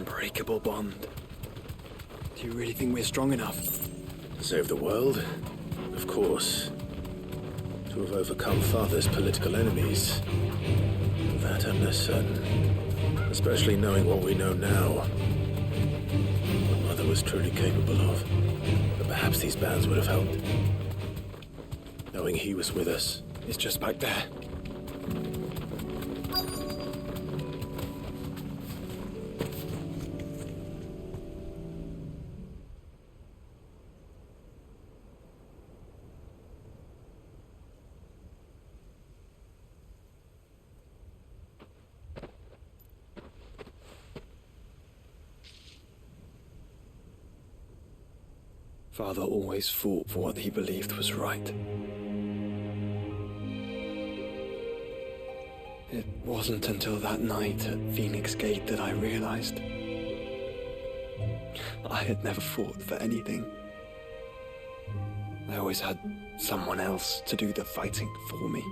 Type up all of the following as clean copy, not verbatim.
unbreakable bond. Do you really think we're strong enough? To save the world? Of course. To have overcome Father's political enemies. That I'm less certain. Especially knowing what we know now. What Mother was truly capable of. But perhaps these bands would have helped. Knowing he was with us. It's just back there. Father always fought for what he believed was right. It wasn't until that night at Phoenix Gate that I realized I had never fought for anything. I always had someone else to do the fighting for me.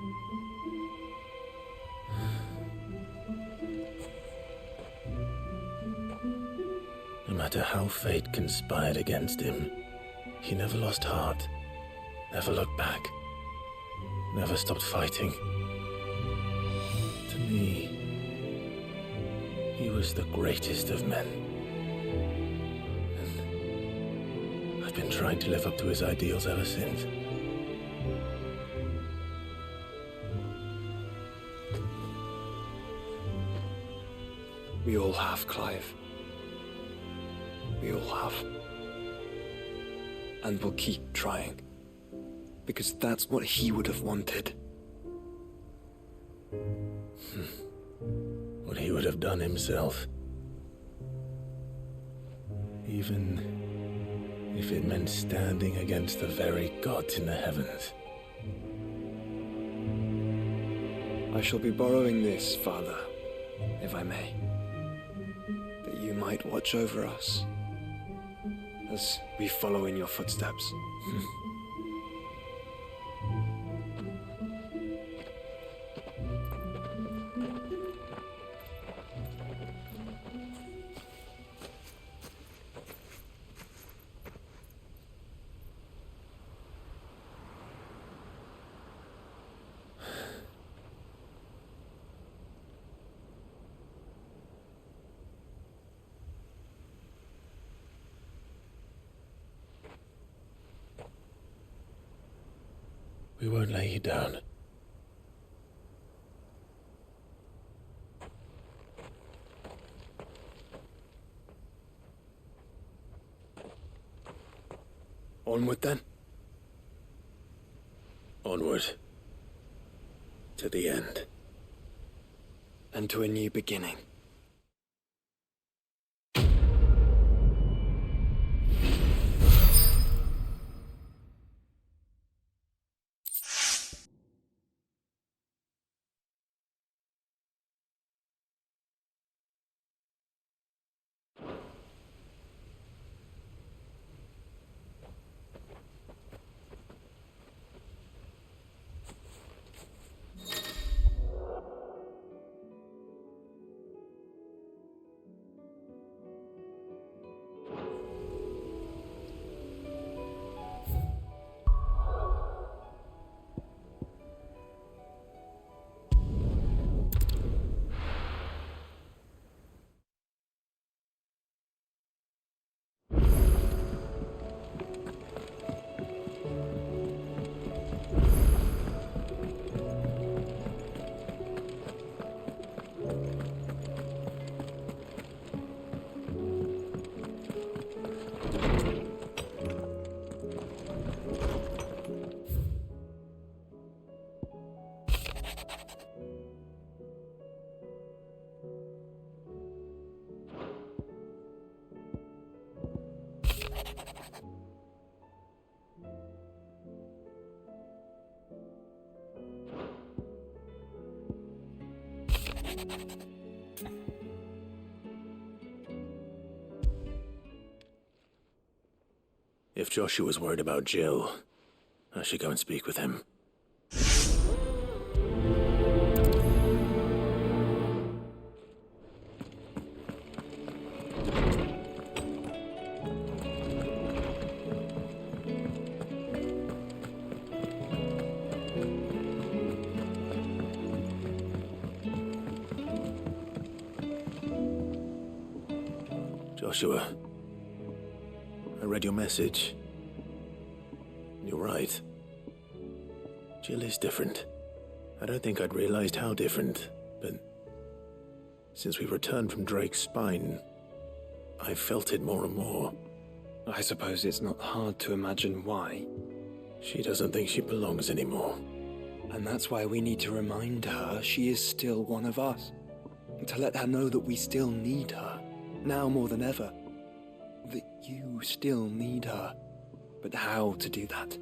No matter how fate conspired against him, he never lost heart, never looked back, never stopped fighting. To me, he was the greatest of men. And I've been trying to live up to his ideals ever since. We all have, Clive. We all have. And we'll keep trying. Because that's what he would have wanted. What he would have done himself. Even if it meant standing against the very gods in the heavens. I shall be borrowing this, Father, if I may. That you might watch over us. As we follow in your footsteps. We won't lay you down. Onward then? Onward. To the end. And to a new beginning. If Joshua's worried about Jill, I should go and speak with him. Joshua. I read your message. You're right. Jill is different. I don't think I'd realized how different, but since we returned from Drake's spine, I've felt it more and more. I suppose it's not hard to imagine why. She doesn't think she belongs anymore. And that's why we need to remind her she is still one of us. To let her know that we still need her, now more than ever. That you still need her. But how to do that?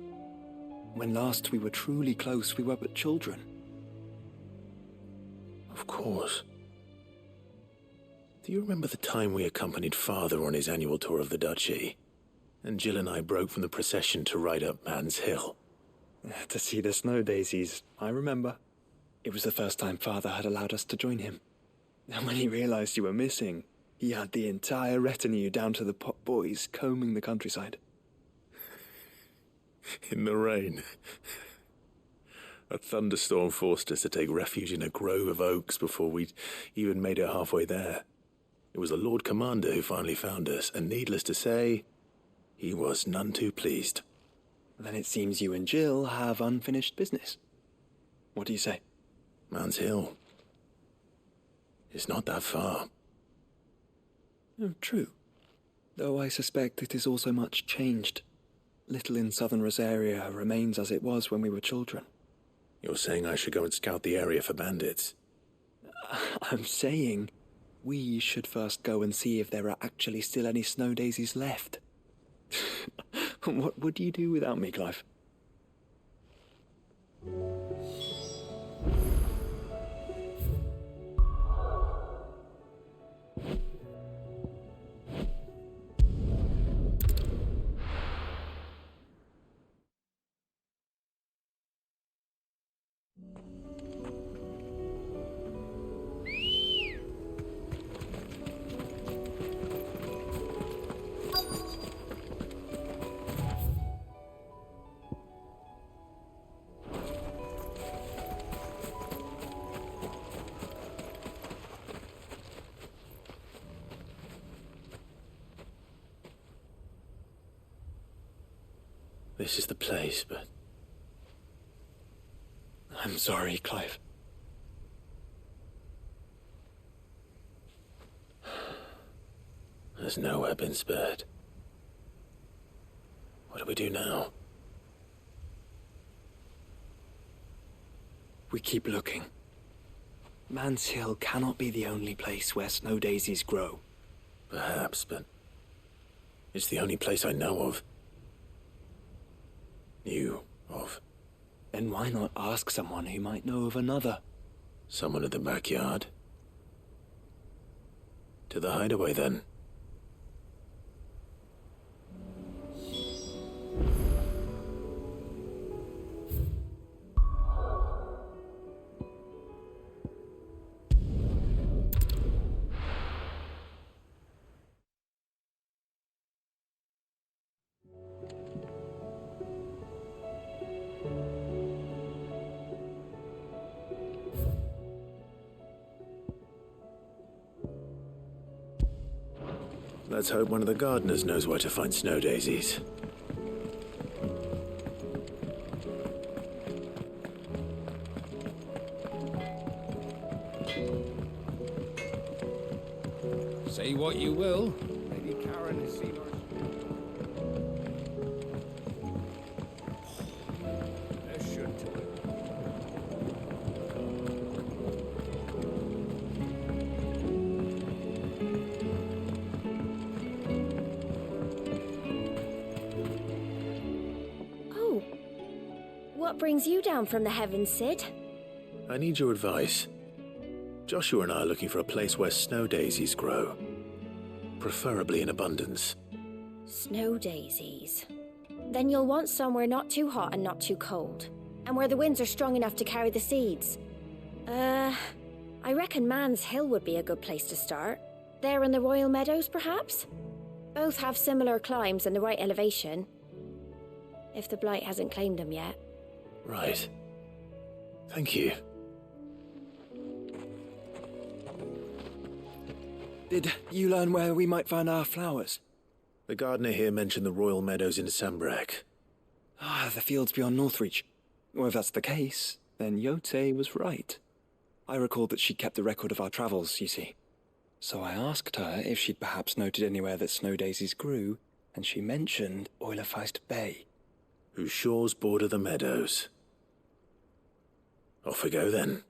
When last we were truly close, we were but children. Of course. Do you remember the time we accompanied Father on his annual tour of the Duchy? And Jill and I broke from the procession to ride up Man's Hill. To see the snow daisies, I remember. It was the first time Father had allowed us to join him. And when he realized you were missing, he had the entire retinue down to the pot boys combing the countryside. In the rain. A thunderstorm forced us to take refuge in a grove of oaks before we'd even made it halfway there. It was the Lord Commander who finally found us, and needless to say, he was none too pleased. Then it seems you and Jill have unfinished business. What do you say? Man's Hill. It's not that far. Oh, true. Though I suspect it is also much changed. Little in southern Rosaria remains as it was when we were children. You're saying I should go and scout the area for bandits? I'm saying we should first go and see if there are actually still any snow daisies left. What would you do without me, Clive? This is the place, but... I'm sorry, Clive. There's nowhere been spared. What do we do now? We keep looking. Man's Hill cannot be the only place where snow daisies grow. Perhaps, but... it's the only place I know of. Knew of. Then why not ask someone who might know of another? Someone in the backyard? To the Hideaway, then. Let's hope one of the gardeners knows where to find snow daisies. Say what you will. Lady Karen has seen us. There should. What brings you down from the heavens, Sid? I need your advice. Joshua and I are looking for a place where snow daisies grow. Preferably in abundance. Snow daisies. Then you'll want somewhere not too hot and not too cold. And where the winds are strong enough to carry the seeds. I reckon Man's Hill would be a good place to start. There in the Royal Meadows, perhaps? Both have similar climbs and the right elevation. If the Blight hasn't claimed them yet. Right. Thank you. Did you learn where we might find our flowers? The gardener here mentioned the royal meadows in Sambrek. Ah, the fields beyond Northreach. Well, if that's the case, then Yote was right. I recalled that she kept a record of our travels, you see. So I asked her if she'd perhaps noted anywhere that snow daisies grew, and she mentioned Oilerfeist Bay. Whose shores border the meadows. Off we go then.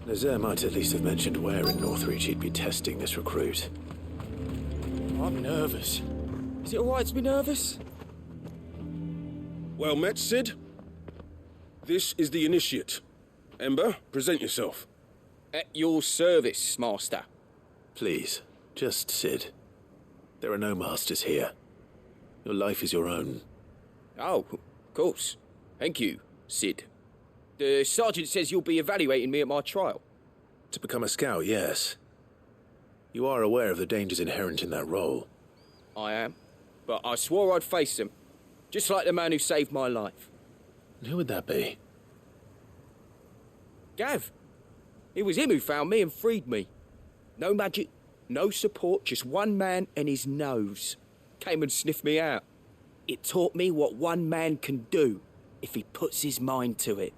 Nazaire might at least have mentioned where in Northreach he'd be testing this recruit. I'm nervous. Is it alright to be nervous? Well met, Sid. This is the initiate. Ember, present yourself. At your service, Master. Please, just Sid. There are no masters here. Your life is your own. Oh, of course. Thank you, Sid. The sergeant says you'll be evaluating me at my trial. To become a scout, yes. You are aware of the dangers inherent in that role. I am. But I swore I'd face them. Just like the man who saved my life. And who would that be? Gav. It was him who found me and freed me. No magic, no support, just one man and his nose. Came and sniffed me out. It taught me what one man can do if he puts his mind to it.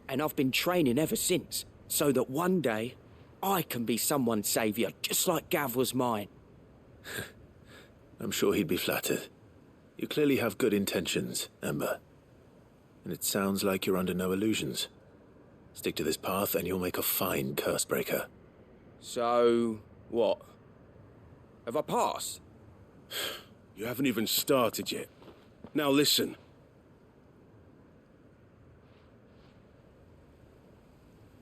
And I've been training ever since, so that one day I can be someone's saviour, just like Gav was mine. I'm sure he'd be flattered. You clearly have good intentions, Ember. And it sounds like you're under no illusions. Stick to this path and you'll make a fine curse-breaker. So, what? Have I passed? You haven't even started yet. Now listen.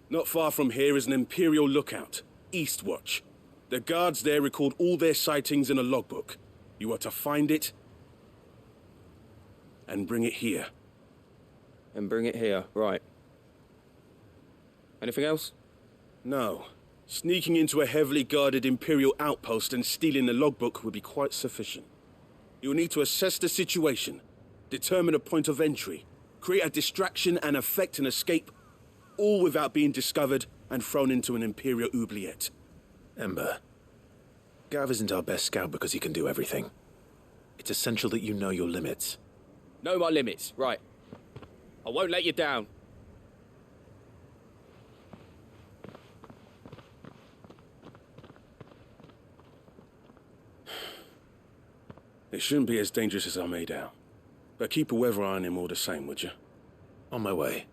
Not far from here is an Imperial lookout, Eastwatch. The guards there record all their sightings in a logbook. You are to find it and bring it here. And bring it here, right. Anything else? No. Sneaking into a heavily guarded Imperial outpost and stealing the logbook would be quite sufficient. You'll need to assess the situation, determine a point of entry, create a distraction and effect an escape, all without being discovered and thrown into an Imperial oubliette. Ember, Gav isn't our best scout because he can do everything. It's essential that you know your limits. Know my limits, right. I won't let you down. It shouldn't be as dangerous as I made out. But keep a weather eye on him all the same, would you? On my way.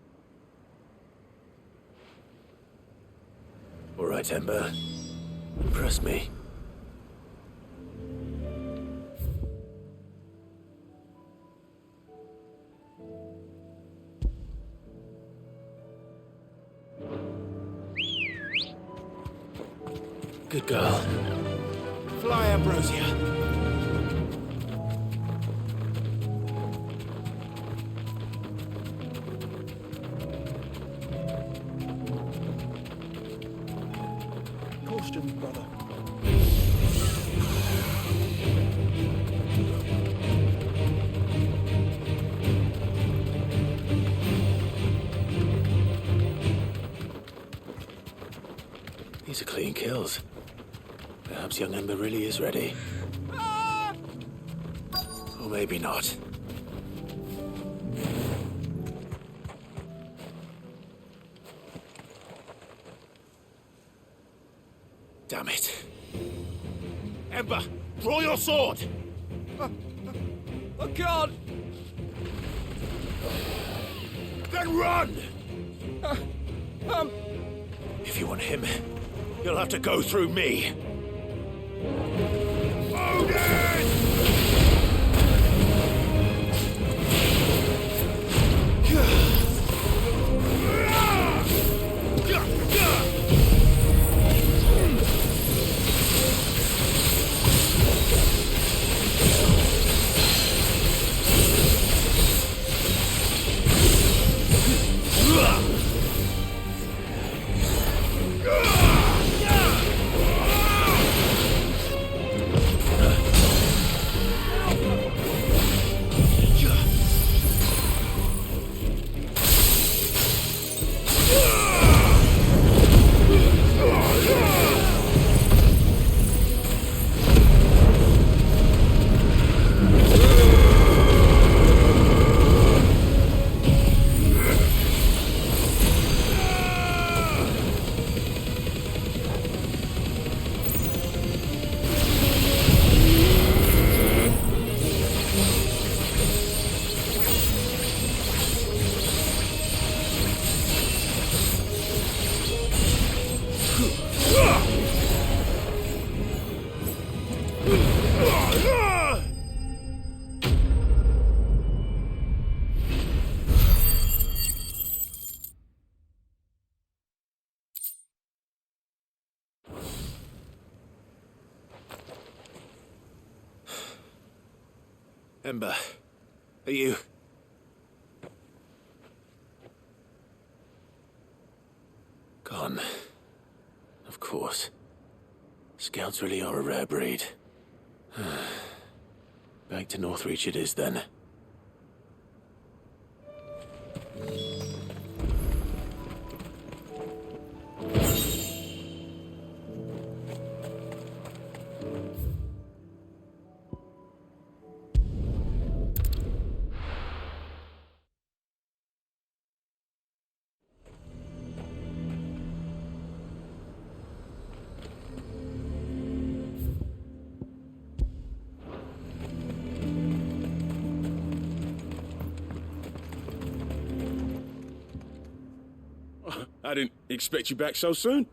All right, Ember. Impress me. Good girl. Fly, Ambrosia. Caution, brother. These are clean kills. Perhaps young Ember really is ready. Or maybe not. Damn it. Ember, draw your sword! I can't! Then run! Um, If you want him, you'll have to go through me. Ember, are you... Gone. Of course. Scouts really are a rare breed. Back to Northreach it is then. I didn't expect you back so soon.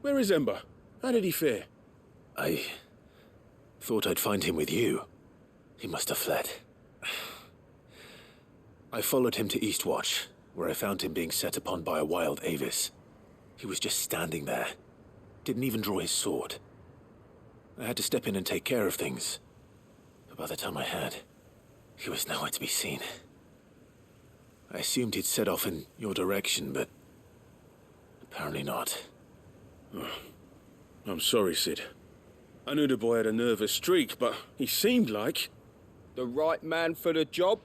Where is Ember? How did he fare? I thought I'd find him with you. He must have fled. I followed him to Eastwatch, where I found him being set upon by a wild Aevis. He was just standing there. Didn't even draw his sword. I had to step in and take care of things. But by the time I had, he was nowhere to be seen. I assumed he'd set off in your direction, but apparently not. I'm sorry, Sid. I knew the boy had a nervous streak, but he seemed like... The right man for the job?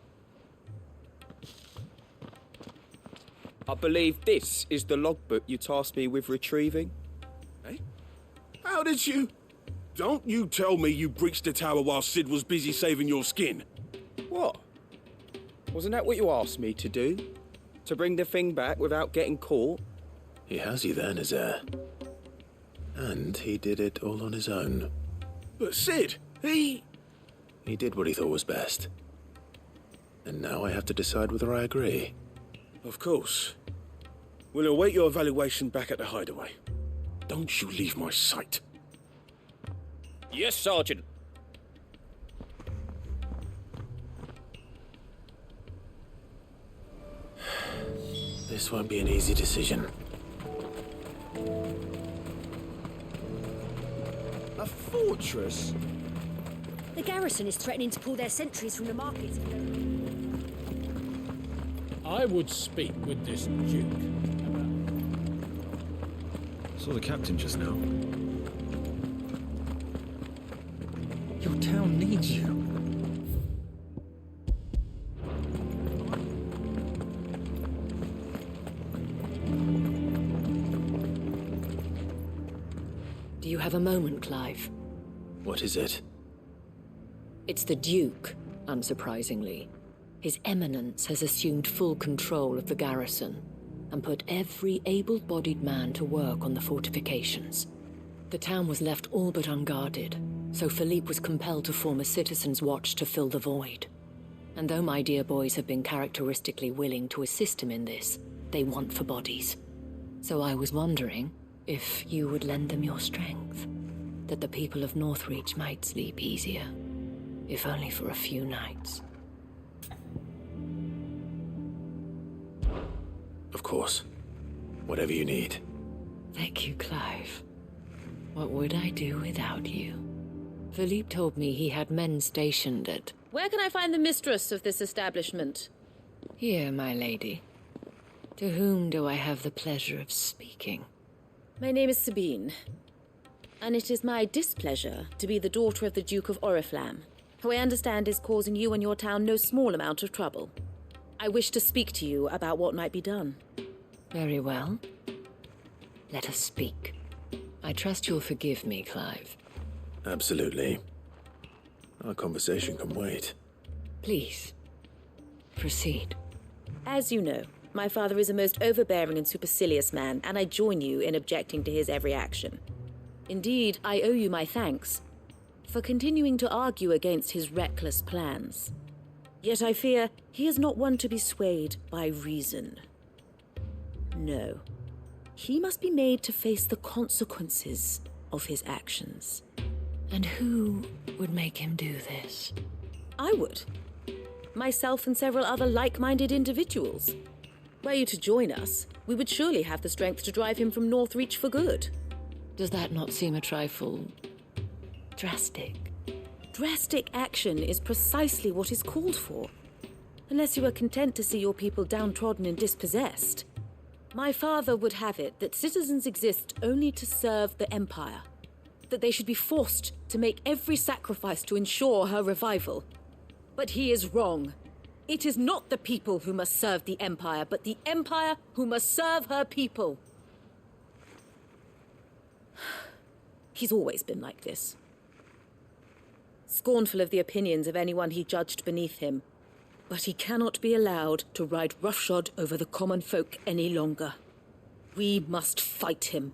I believe this is the logbook you tasked me with retrieving. Eh? How did you... Don't you tell me you breached the tower while Sid was busy saving your skin. What? Wasn't that what you asked me to do? To bring the thing back without getting caught? He has you there, Nazaire. And he did it all on his own. But Sid, he did what he thought was best. And now I have to decide whether I agree. Of course. We'll await your evaluation back at the Hideaway. Don't you leave my sight. Yes, Sergeant. This won't be an easy decision. A fortress? The garrison is threatening to pull their sentries from the markets. I would speak with this Duke Saw the captain just now. Your town needs you. Do you have a moment, Clive? What is it? It's the Duke, unsurprisingly. His Eminence has assumed full control of the garrison and put every able-bodied man to work on the fortifications. The town was left all but unguarded, so Philippe was compelled to form a citizens' watch to fill the void. And though my dear boys have been characteristically willing to assist him in this, they want for bodies. So I was wondering if you would lend them your strength, that the people of Northreach might sleep easier, if only for a few nights. Of course. Whatever you need. Thank you, Clive. What would I do without you? Philippe told me he had men stationed at... Where can I find the mistress of this establishment? Here, my lady. To whom do I have the pleasure of speaking? My name is Sabine, and it is my displeasure to be the daughter of the Duke of Oriflamme, who I understand is causing you and your town no small amount of trouble. I wish to speak to you about what might be done. Very well. Let us speak. I trust you'll forgive me, Clive. Absolutely. Our conversation can wait. Please, proceed. As you know, my father is a most overbearing and supercilious man, and I join you in objecting to his every action. Indeed, I owe you my thanks for continuing to argue against his reckless plans. Yet I fear he is not one to be swayed by reason. No. He must be made to face the consequences of his actions. And who would make him do this? I would. Myself and several other like-minded individuals. Were you to join us, we would surely have the strength to drive him from Northreach for good. Does that not seem a trifle... drastic? Drastic action is precisely what is called for. Unless you are content to see your people downtrodden and dispossessed. My father would have it that citizens exist only to serve the Empire. That they should be forced to make every sacrifice to ensure her revival. But he is wrong. It is not the people who must serve the Empire, but the Empire who must serve her people. He's always been like this. Scornful of the opinions of anyone he judged beneath him. But he cannot be allowed to ride roughshod over the common folk any longer. We must fight him.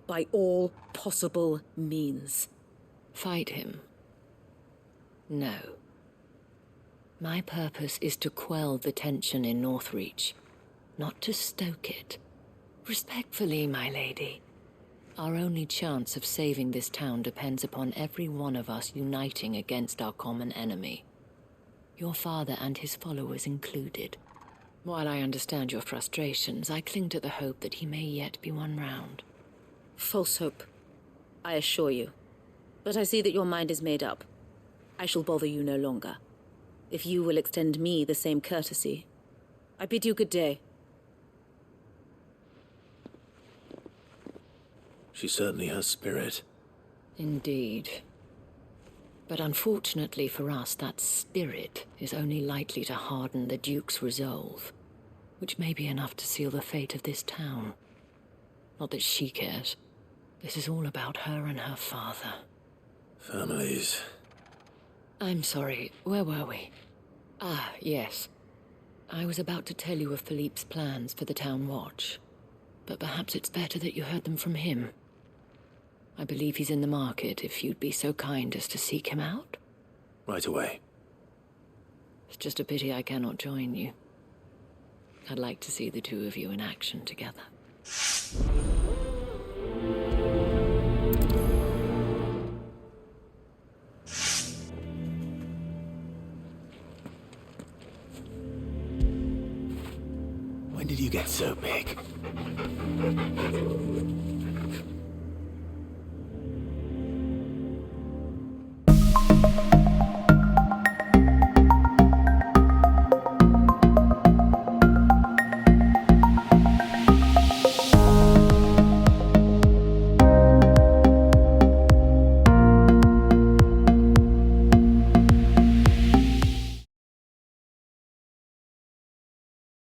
By all possible means. Fight him? No. My purpose is to quell the tension in Northreach, not to stoke it. Respectfully, my lady. Our only chance of saving this town depends upon every one of us uniting against our common enemy. Your father and his followers included. While I understand your frustrations, I cling to the hope that he may yet be won round. False hope, I assure you. But I see that your mind is made up. I shall bother you no longer. If you will extend me the same courtesy, I bid you good day. She certainly has spirit. Indeed. But unfortunately for us, that spirit is only likely to harden the Duke's resolve, which may be enough to seal the fate of this town. Not that she cares. This is all about her and her father. Families. I'm sorry, where were we? Ah, yes. I was about to tell you of Philippe's plans for the town watch, but perhaps it's better that you heard them from him. I believe he's in the market, if you'd be so kind as to seek him out. Right away. It's just a pity I cannot join you. I'd like to see the two of you in action together. When did you get so big?